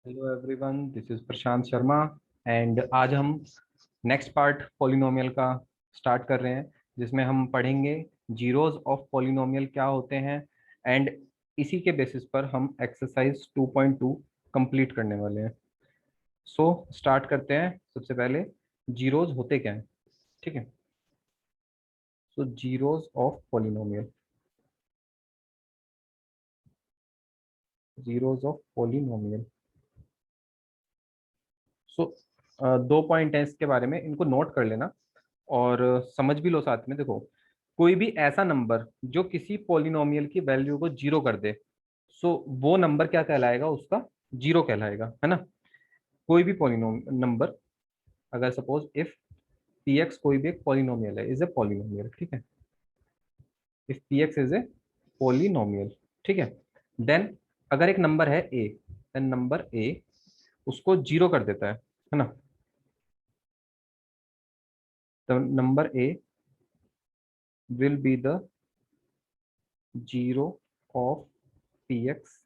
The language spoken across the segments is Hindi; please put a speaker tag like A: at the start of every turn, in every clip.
A: Hello everyone, this is Prashant Sharma and आज हम नेक्स्ट पार्ट पॉलिनोमियल का स्टार्ट कर रहे हैं, जिसमें हम पढ़ेंगे जीरोस ऑफ पॉलिनोमियल क्या होते हैं। एंड इसी के बेसिस पर हम एक्सरसाइज 2.2 कंप्लीट करने वाले हैं। सो स्टार्ट करते हैं। सबसे पहले जीरोस होते क्या हैं, ठीक है। So zeros of polynomial, zeros of polynomial. So दो पॉइंट है इसके बारे में, इनको नोट कर लेना और समझ भी लो साथ में। देखो, कोई भी ऐसा नंबर जो किसी पॉलिनोमियल की वैल्यू को जीरो कर दे, सो वो नंबर क्या कहलाएगा, उसका जीरो कहलाएगा, है ना। कोई भी पॉलिनोम नंबर, अगर सपोज इफ पी एक्स कोई भी एक पॉलिनोमियल है, इज ए पॉलिनोमियल, ठीक है। If P x is a polynomial, ठीक है। देन अगर एक नंबर है ए, देन नंबर ए उसको जीरो कर देता है ना। तो number A will be the zero of P x.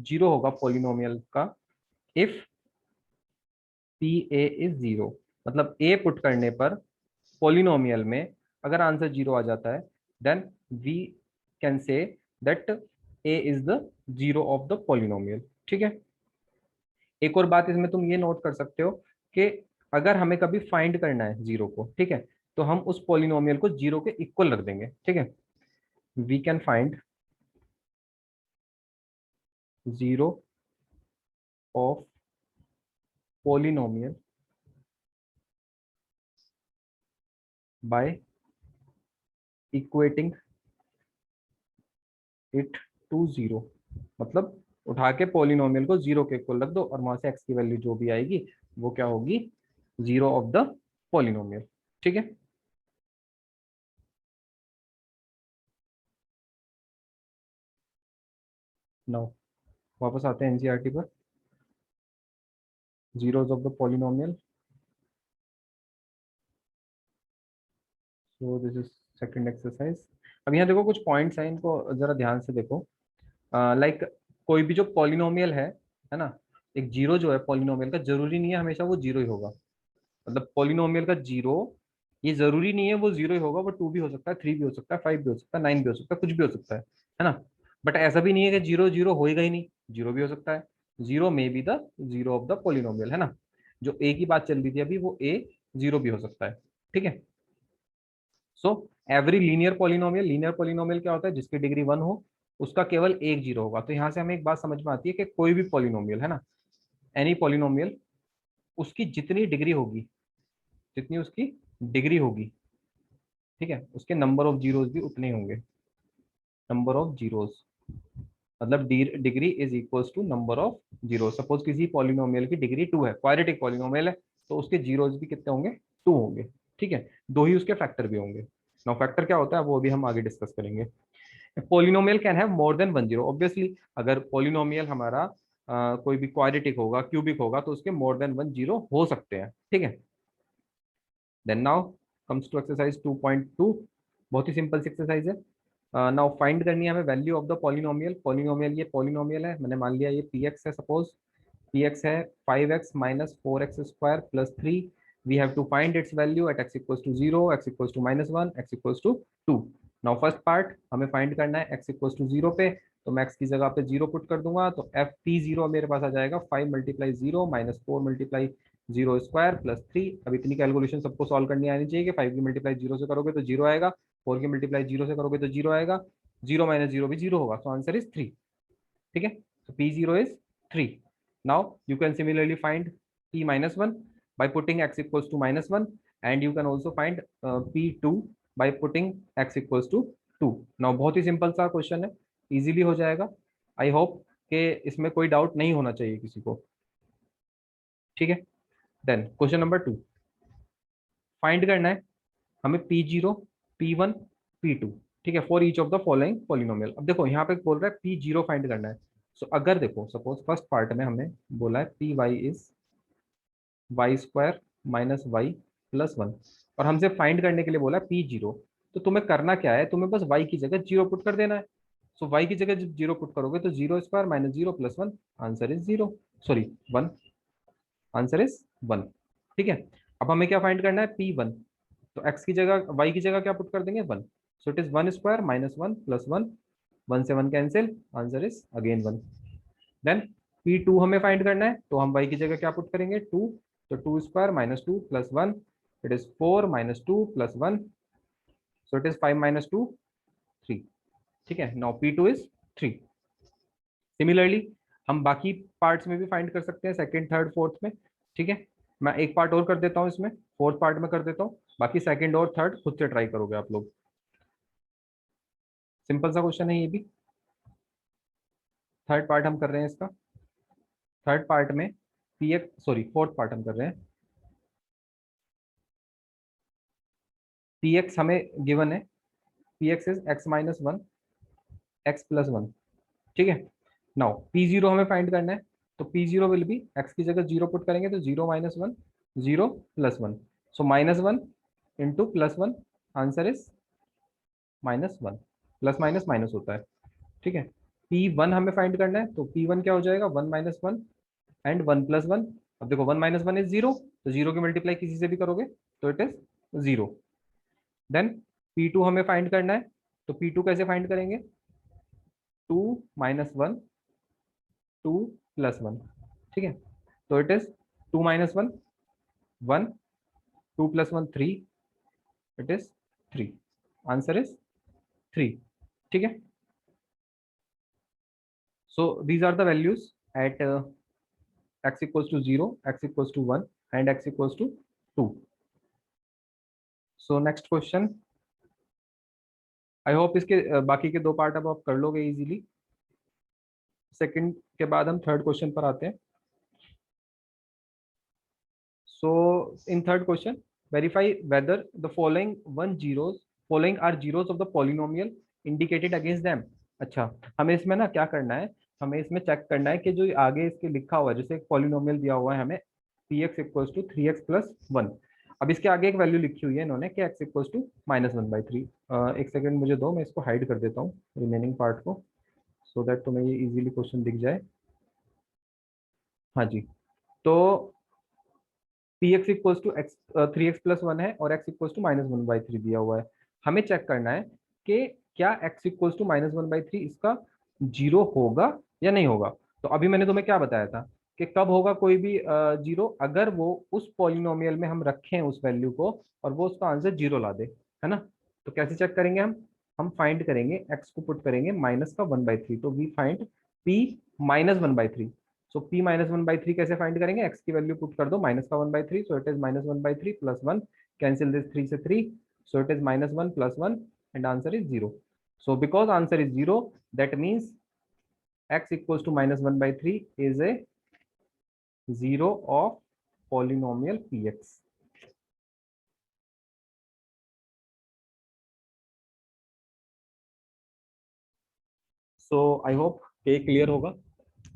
A: Zero होगा पॉलिनोमियल का if P A is zero. मतलब ए पुट करने पर पॉलिनोमियल में अगर आंसर जीरो आ जाता है, then we can say that a is the zero of the polynomial, ठीक है। एक और बात इसमें तुम ये नोट कर सकते हो कि अगर हमें कभी फाइंड करना है जीरो को, ठीक है, तो हम उस पॉलिनोमियल को जीरो के इक्वल रख देंगे, ठीक है। We can find zero of polynomial by equating it to zero. मतलब उठा के पॉलिनोमियल को जीरो के इक्वल रख दो और वहां से एक्स की वैल्यू जो भी आएगी वो क्या होगी, जीरो ऑफ द पॉलिनोमियल, ठीक है। नाउ वापस आते हैं एनसीईआरटी पर। Zeros of the polynomial, so this is second exercise. अब यहाँ देखो कुछ पॉइंट्स हैं, इनको जरा ध्यान से देखो। लाइक कोई भी जो पॉलिनोमियल है ना, एक जीरो जो है पॉलिनोमियल का, जरूरी नहीं है हमेशा वो जीरो ही होगा। मतलब पॉलिनोमियल का जीरो, ये जरूरी नहीं है वो जीरो ही होगा, वो टू भी हो सकता है, थ्री भी हो सकता है, फाइव भी हो सकता है, नाइन भी हो सकता है, कुछ भी हो सकता है ना। बट ऐसा भी नहीं है कि जीरो जीरो होएगा ही नहीं, जीरो भी हो सकता है। जीरो में be the zero of the polynomial, है ना। जो ए की बात चल रही थी अभी, वो ए जीरो भी हो सकता है, ठीक है। सो एवरी लीनियर पॉलिनोमियल क्या होता है, जिसकी डिग्री वन हो उसका केवल एक जीरो होगा। तो यहाँ से हमें एक बात समझ में आती है कि कोई भी पॉलिनोमियल, है ना, एनी पॉलिनोमियल, उसकी जितनी डिग्री होगी, जितनी उसकी डिग्री होगी, ठीक है, उसके नंबर ऑफ जीरोस भी उतने ही होंगे। नंबर ऑफ जीरोस मतलब degree is equals to number of zero. Suppose किसी पॉलिनोमियल की डिग्री टू है, क्वाड्रेटिक पॉलिनोमियल है, तो उसके जीरोस भी कितने होंगे, टू होंगे, ठीक है। दो ही उसके फैक्टर भी होंगे। नाउ फैक्टर क्या होता है वो भी हम आगे डिस्कस करेंगे। Polynomial can have more than one zero, obviously अगर पॉलिनोमियल हमारा कोई भी क्वाड्रेटिक होगा, क्यूबिक होगा, तो उसके मोर देन वन जीरो हो सकते हैं, ठीक है। Then now comes to exercise 2.2। बहुत ही सिंपल सी एक्सरसाइज है। नाउ फाइंड करनी है हमें value of the polynomial. Polynomial, ये पॉलिनोमियल है, मैंने मान लिया ये पी एक्स है। सपोज पी एक्स है 5x minus four x square plus three. We have to find its value at x equals to zero, x equals to minus one, x equals to two. Now first part हमें फाइंड करना है x इक्वल्स टू जीरो पे, तो मैं x की जगह पे जीरो पुट कर दूंगा, तो एफ पी जीरो मेरे पास आ जाएगा 5 × 0 माइनस 4 × 0 स्क्वायर प्लस थ्री। अब इतनी कैलकुलेशन सबको सॉल्व करनी आनी चाहिए कि 5 की मल्टीप्लाई जीरो से करोगे तो जीरो आएगा, 4 की मल्टीप्लाई जीरो से करोगे तो जीरो आएगा, जीरो माइनस जीरो भी जीरो होगा, तो आंसर इज थ्री, ठीक है। तो P zero is three. Now you can similarly find p minus 1 by putting x equals to minus 1, and you can also find p2 by putting x equals to 2। Now बहुत ही सिंपल सा क्वेश्चन है, इजीली हो जाएगा। आई होप कि इसमें कोई डाउट नहीं होना चाहिए किसी को, ठीक है। Then question number two, find करना है हमें p zero, p one, p two, ठीक है, for each of the following polynomial. अब देखो यहाँ पे बोल रहा है पी जीरो फाइंड करना है। सो अगर देखो सपोज फर्स्ट पार्ट में हमें बोला है p y is y square minus y plus one, और हमसे फाइंड करने के लिए बोला पी जीरो। तो तुम्हें करना क्या है, तुम्हें बस वाई की जगह जीरो पुट कर देना है। सो वाई की जगह जब जीरो पुट करोगे तो zero square minus zero plus one, answer is zero. Sorry 1, answer is 1। ठीक है, अब हमें क्या फाइंड करना है, P1। तो x की जगह y की जगह क्या पुट कर देंगे 1, so it is 1 square minus 1 plus 1, 1 से 1 cancel, answer is again 1। Then P2 हमें फाइंड करना है, तो हम y की जगह क्या पुट करेंगे 2, तो 2 square minus 2 plus 1, it is 4 minus 2 plus 1, so it is 5 minus 2 3। ठीक है, नाउ P2 इज 3। सिमिलरली हम बाकी पार्ट्स में भी फाइंड कर सकते हैं, सेकंड थर्ड फोर्थ में। ठीक है, मैं एक पार्ट और कर देता हूँ इसमें, फोर्थ पार्ट में कर देता हूँ, बाकी सेकंड और थर्ड खुद से ट्राई करोगे आप लोग। सिंपल सा क्वेश्चन है ये भी। थर्ड पार्ट हम कर रहे हैं इसका। थर्ड पार्ट में P x, sorry fourth part हम कर रहे हैं। पी एक्स हमें गिवन है, p x is x minus 1 x plus 1। ठीक है, नाउ पी जीरो हमें फाइंड करना है, तो P zero will be, x की जगह जीरो पुट करेंगे तो 0 minus 1, 0 plus 1, so minus 1 into plus 1, answer is minus 1। Plus minus minus होता है। ठीक है, P1 हमें फाइंड करना है, तो P1 क्या हो जाएगा 1 माइनस 1 एंड 1 प्लस 1। अब देखो 1 माइनस 1 इज 0, तो 0 की मल्टीप्लाई किसी से भी करोगे तो इट इज 0। देन P2 हमें फाइंड करना है, तो P2 कैसे फाइंड करेंगे, 2 माइनस 1, 2 प्लस 1। ठीक है, तो it is 2 minus 1 1, 2 plus 1 3, it is 3, answer is 3। ठीक है, so these are the values at x equals to 0, x equals to 1 and x equals to 2. So next question, I hope इसके बाकी के दो पार्ट अब आप कर लोगे इजीली। सेकंड के बाद हम थर्ड क्वेश्चन पर आते हैं। So in third question, verify whether the following one zeros, following are zeros of the polynomial indicated against them. अच्छा, हमें इसमें ना क्या करना है, हमें इसमें चेक करना है कि जो आगे इसके लिखा हुआ है, जैसे एक पॉलिनोमियल दिया हुआ है हमें p x equals to 3x plus 1। अब इसके आगे एक वैल्यू लिखी हुई है इन्होंने कि x इक्वल्स टू माइनस 1/3। एक सेकंड मुझे दो, मैं इसको हाइड कर देता हूँ रिमेनिंग पार्ट को, सो दैट तुम्हें ये इजीली क्वेश्चन दिख जाए। हाँ जी, तो p x equals to x 3x plus 1 है और x इक्वल्स टू माइनस 1/3 दिया हुआ है। हमें चेक करना है कि क्या x इक्वल्स टू माइनस 1/3 इसका जीरो होगा या नहीं होगा। तो अभी मैंने तुम्हें क्या बताया था कि कब होगा कोई भी जीरो, अगर वो उस पॉलिनोमियल में हम रखें उस वैल्यू को और वो उसका आंसर जीरो ला दे, है ना। तो कैसे चेक करेंगे हम फाइंड करेंगे x को पुट करेंगे माइनस का 1/3, तो we find p minus 1/3। So p minus 1/3 कैसे फाइंड करेंगे, x की वैल्यू पुट कर दो माइनस का 1/3, सो it is minus 1/3 plus 1, cancel this 3 से 3, सो it is minus 1 plus 1 and answer is 0। So because answer is 0, that means x equals to minus 1/3 is a zero of polynomial px। So I hope ये क्लियर होगा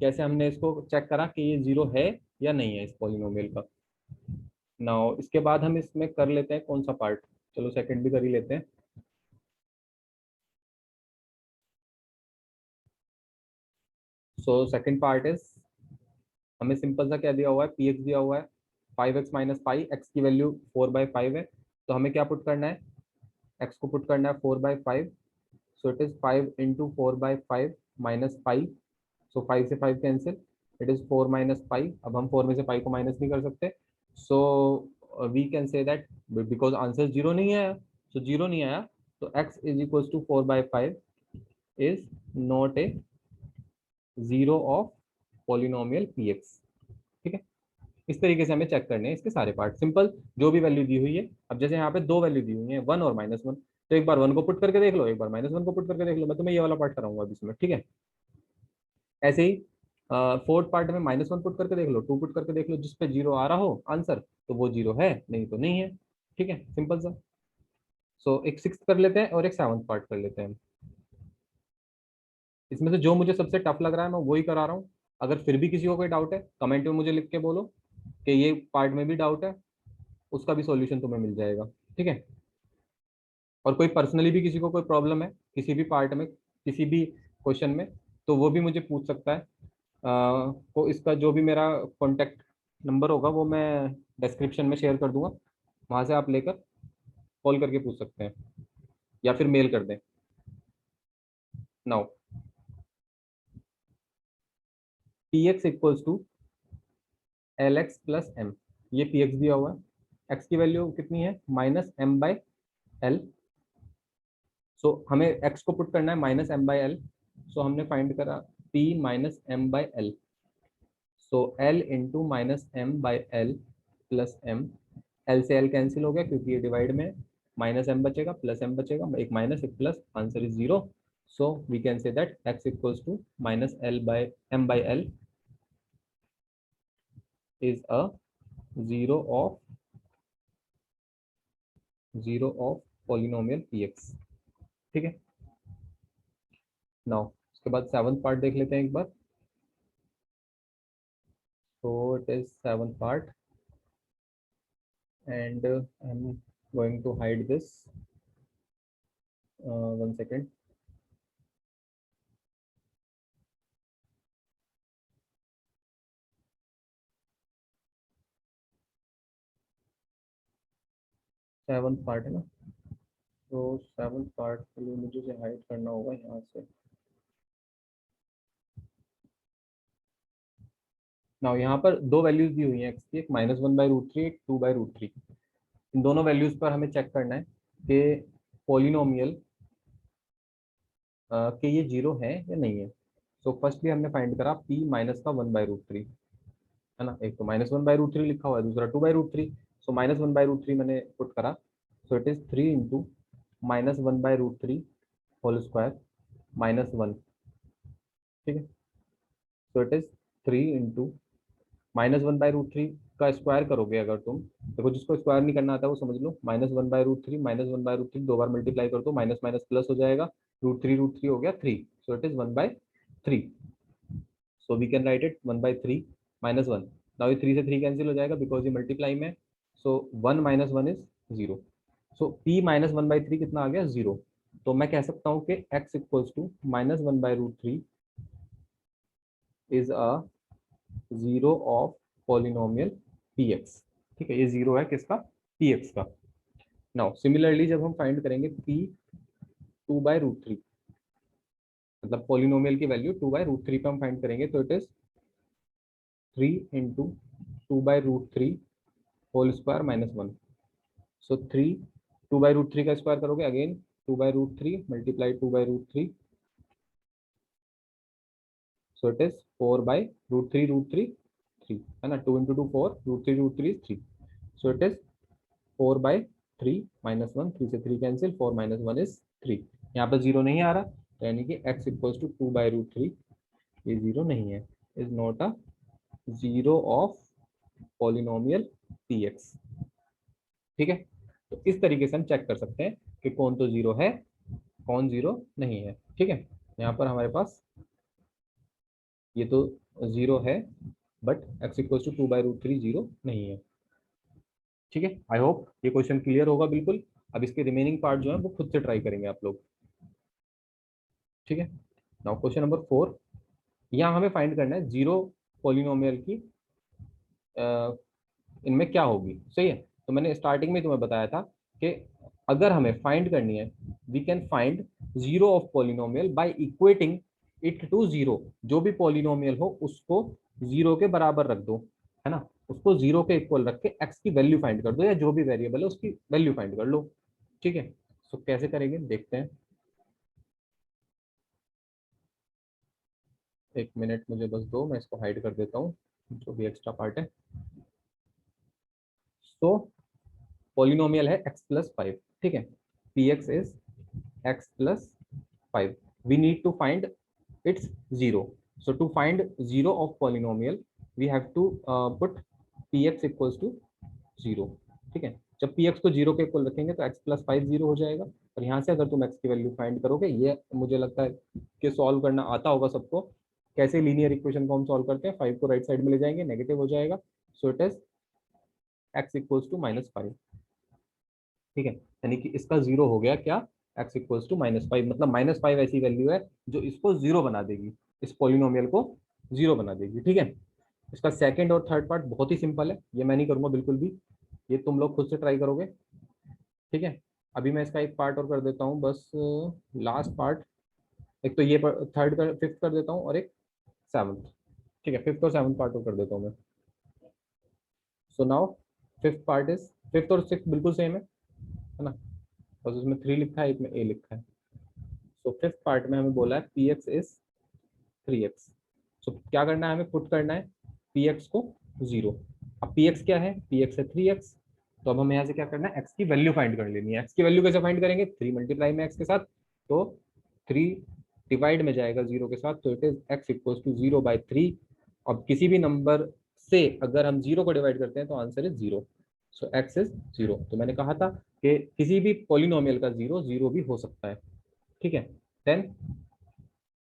A: कैसे हमने इसको चेक करा कि ये जीरो है या नहीं है इस पॉलिनोमियल का। नाउ इसके बाद हम इसमें कर लेते हैं कौन सा पार्ट, चलो सेकंड भी कर ही लेते हैं। सो सेकंड पार्ट इज, हमें सिंपल सा क्या दिया हुआ है, पी एक्स दिया हुआ है 5x माइनस पाई, एक्स की वैल्यू 4/5 है, तो हमें क्या पुट करना है, एक्स को पुट करना है 4/5, so it is 5 into 4/5 minus pi, so 5 से 5 cancel, it is 4 minus pi. अब हम 4 में से पाई को माइनस नहीं कर सकते, so we can say that because answer zero नहीं आया, सो जीरो नहीं आया, तो x is equal to 4/5 is not a zero of polynomial px। ठीक है, इस तरीके से हमें चेक करने हैं इसके सारे पार्ट, सिंपल जो भी वैल्यू दी हुई है। अब जैसे यहाँ पे दो वैल्यू दी हुई है 1 और -1, तो एक बार 1 को पुट करके देख लो, एक बार -1 को पुट करके देख लो, मैं तुम्हें ये वाला पार्ट कराऊंगा अभी इसमें। ठीक है, ऐसे ही फोर्थ पार्ट में -1 पुट करके देख लो, 2 पुट करके देख लो, जिस पे जीरो आ रहा हो आंसर तो वो जीरो है, नहीं तो नहीं है। ठीक है, सिंपल सा। सो एक सिक्स कर लेते हैं और एक सेवंथ पार्ट कर लेते हैं। इसमें से जो मुझे सबसे टफ लग रहा है मैं वही करा रहा हूँ। अगर फिर भी किसी को कोई डाउट है कमेंट में मुझे लिख के बोलो कि ये पार्ट में भी डाउट है, उसका भी सॉल्यूशन तुम्हें मिल जाएगा। ठीक है, और कोई पर्सनली भी किसी को कोई प्रॉब्लम है किसी भी पार्ट में किसी भी क्वेश्चन में, तो वो भी मुझे पूछ सकता है। को इसका जो भी मेरा कॉन्टेक्ट नंबर होगा वो मैं डिस्क्रिप्शन में शेयर कर दूंगा, वहां से आप लेकर कॉल करके पूछ सकते हैं या फिर मेल कर दें। Now p x equals to l x plus m, ये पी एक्स दिया हुआ है, एक्स की वैल्यू कितनी है minus m by l. So हमें एक्स को पुट करना है minus m by l, so हमने फाइंड करा p minus m by l, so l into minus m by l plus m. L से एल कैंसिल हो गया क्योंकि ये डिवाइड में, माइनस एम बचेगा प्लस एम बचेगा, एक माइनस एक plus, answer is zero. So we can say that x equals to minus l by m by l is a zero of polynomial p x. ठीक है, नाउ उसके बाद सेवंथ पार्ट देख लेते हैं एक बार। So it is seventh part and I'm going to hide this. One second. Seventh part है ना, तो सेवंथ पार्ट के लिए मुझे इसे हाइड करना होगा यहाँ से। नाउ यहाँ पर दो वैल्यूज दी हुई हैं एक्स की, एक minus one by root three, एक टू बाई रूट थ्री। इन दोनों वैल्यूज पर हमें चेक करना है कि पॉलिनोमियल के ये जीरो है या नहीं है। सो फर्स्टली हमने फाइंड करा पी माइनस का वन बाई रूट थ्री, है ना, एक तो minus one by root three लिखा हुआ है, दूसरा two by root three. So minus one by root three मैंने पुट करा, so it is three into minus one by root three whole square minus one. ठीक है, so it is three into minus one by root three का स्क्वायर करोगे अगर तुम, देखो जिसको स्क्वायर नहीं करना आता वो समझ लो, minus one by root three minus one by root three दो बार मल्टीप्लाई कर दो, माइनस माइनस प्लस हो जाएगा, रूट थ्री हो गया three, so it is one by three. So we can write it one by three minus one. Now ये थ्री से थ्री कैंसिल हो जाएगा बिकॉज ये मल्टीप्लाई में, so one minus one is zero. So p minus one by three कितना आ गया जीरो। तो मैं कह सकता हूँ कि x equals to minus one by root three is a zero of polynomial p x. ठीक है, ये जीरो है किसका, पी एक्स का। नाउ सिमिलरली जब हम फाइंड करेंगे p two by root three, मतलब पॉलिनोमियल की value two by root three पे हम फाइंड करेंगे, तो it is three into two by root three whole square minus one. So three, two by root three का स्क्वायर करोगे again two by root three multiply two by root three, so it is four by root three three, है ना, two into two four, root three three, so it is four by three minus one, three से three cancel, four minus one is three. यहाँ पर जीरो नहीं आ रहा, तो यानी कि x equals to two by root three, ये जीरो नहीं है, is not a zero of polynomial p x. ठीक है, तो इस तरीके से हम चेक कर सकते हैं कि कौन तो जीरो है कौन जीरो नहीं है। ठीक है, यहाँ पर हमारे पास ये तो जीरो है, but x equals to two by root three zero नहीं है। ठीक है, आई होप ये क्वेश्चन क्लियर होगा बिल्कुल। अब इसके रिमेनिंग पार्ट जो है वो खुद से ट्राई करेंगे आप लोग। ठीक है, नाउ क्वेश्चन नंबर फोर, यहाँ हमें फाइंड करना है जीरो पॉलिनोमियल की इनमें क्या होगी। सही है, तो मैंने स्टार्टिंग में तुम्हें बताया था कि अगर हमें फाइंड करनी है, we can find zero of polynomial by equating it to zero. जो भी पॉलिनोमियल हो उसको जीरो के बराबर रख दो, है ना, उसको जीरो के इक्वल रख के एक्स की वैल्यू फाइंड कर दो, या जो भी वेरिएबल है उसकी वैल्यू फाइंड कर लो। ठीक है, सो कैसे करेंगे देखते हैं। एक मिनट मुझे बस दो, मैं इसको हाइड कर देता हूँ जो भी एक्स्ट्रा पार्ट है। तो पॉलिनोमियल है एक्स प्लस फाइव। ठीक है, p x is x plus five, we need to find its zero. So to find zero of polynomial we have to put p x equals to zero. ठीक है, जब पी एक्स को जीरो के इक्वल रखेंगे तो एक्स प्लस फाइव जीरो हो जाएगा, और यहाँ से अगर तुम एक्स की वैल्यू फाइंड करोगे, ये मुझे लगता है कि सॉल्व करना आता होगा सबको, कैसे लीनियर इक्वेशन को हम सॉल्व करते हैं, फाइव को राइट साइड में ले जाएंगे नेगेटिव हो जाएगा, so it is x equals to minus five. ठीक है, यानी कि इसका जीरो हो गया क्या, x equals to minus five, मतलब माइनस फाइव ऐसी वैल्यू है जो इसको जीरो बना देगी, इस पॉलिनोमियल को जीरो बना देगी, ठीक है। इसका सेकंड और थर्ड पार्ट बहुत ही सिंपल है, ये मैं नहीं करूंगा बिल्कुल भी, ये तुम लोग खुद से ट्राई करोगे, ठीक है। अभी मैं इसका एक पार्ट और कर देता हूँ बस, लास्ट पार्ट। एक तो ये थर्ड कर, फिफ्थ कर देता हूँ, और एक सेवन्थ, ठीक है। फिफ्थ और सेवन्थ पार्ट और कर देता हूँ मैं। So now fifth part is, fifth और सिक्स बिल्कुल सेम है ना, बस उसमें 3 लिखा है, एक में ए लिखा है। सो फिफ्थ पार्ट में हमें बोला है पी एक्स इज 3x। सो क्या करना है, हमें पुट करना है पी एक्स को जीरो। अब पी एक्स क्या है, पी एक्स है 3x। तो अब हमें यहाँ से क्या करना है, एक्स की वैल्यू फाइंड कर लेनी है। एक्स की वैल्यू कैसे फाइंड करेंगे, 3 मल्टीप्लाई में एक्स के साथ, तो 3 डिवाइड में जाएगा जीरो के साथ, तो it is x equals to 0/3। अब किसी भी नंबर से अगर हम जीरो को डिवाइड करते हैं तो answer is zero. So x is zero. तो मैंने कहा था कि किसी भी पॉलिनोमियल का जीरो जीरो भी हो सकता है, ठीक है। देन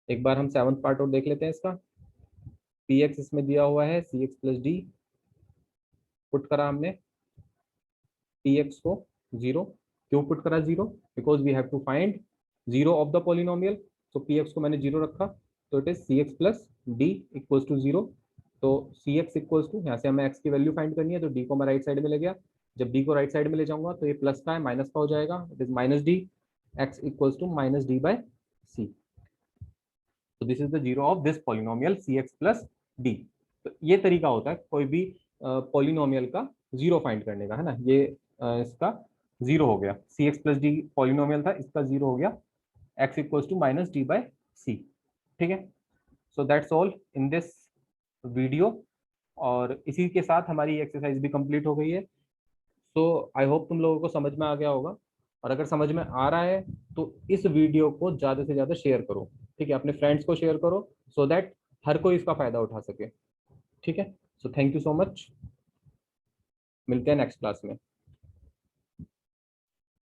A: एक बार हम सेवंथ पार्ट और देख लेते हैं इसका। पी एक्स इसमें दिया हुआ है c x plus d, put करा हमने पी एक्स को जीरो। क्यों पुट करा zero, because we have to find zero of the polynomial. तो पी एक्स को मैंने जीरो रखा, तो it is c x plus d equals to zero. तो सी एक्स इक्वल्स टू, यहाँ से हमें एक्स की वैल्यू फाइंड करनी है, तो डी को मैं राइट साइड में ले गया। जब डी को राइट साइड में ले जाऊंगा तो ये प्लस का है माइनस का हो जाएगा, it is minus d. X equals to minus d by c. तो this is the zero of this polynomial c x plus d. तो ये तरीका होता है कोई भी पॉलिनोमियल का जीरो फाइंड करने का, है ना। ये इसका जीरो हो गया, c x plus d polynomial था, इसका जीरो हो गया, x equals to minus d by c, ठीक है। So that's all in this video, और इसी के साथ हमारी एक्सरसाइज भी कंप्लीट हो गई है। सो आई होप तुम लोगों को समझ में आ गया होगा, और अगर समझ में आ रहा है तो इस वीडियो को ज़्यादा से ज़्यादा शेयर करो, ठीक है। अपने फ्रेंड्स को शेयर करो, सो दैट हर कोई इसका फ़ायदा उठा सके, ठीक है। So thank you so much, मिलते हैं नेक्स्ट क्लास में।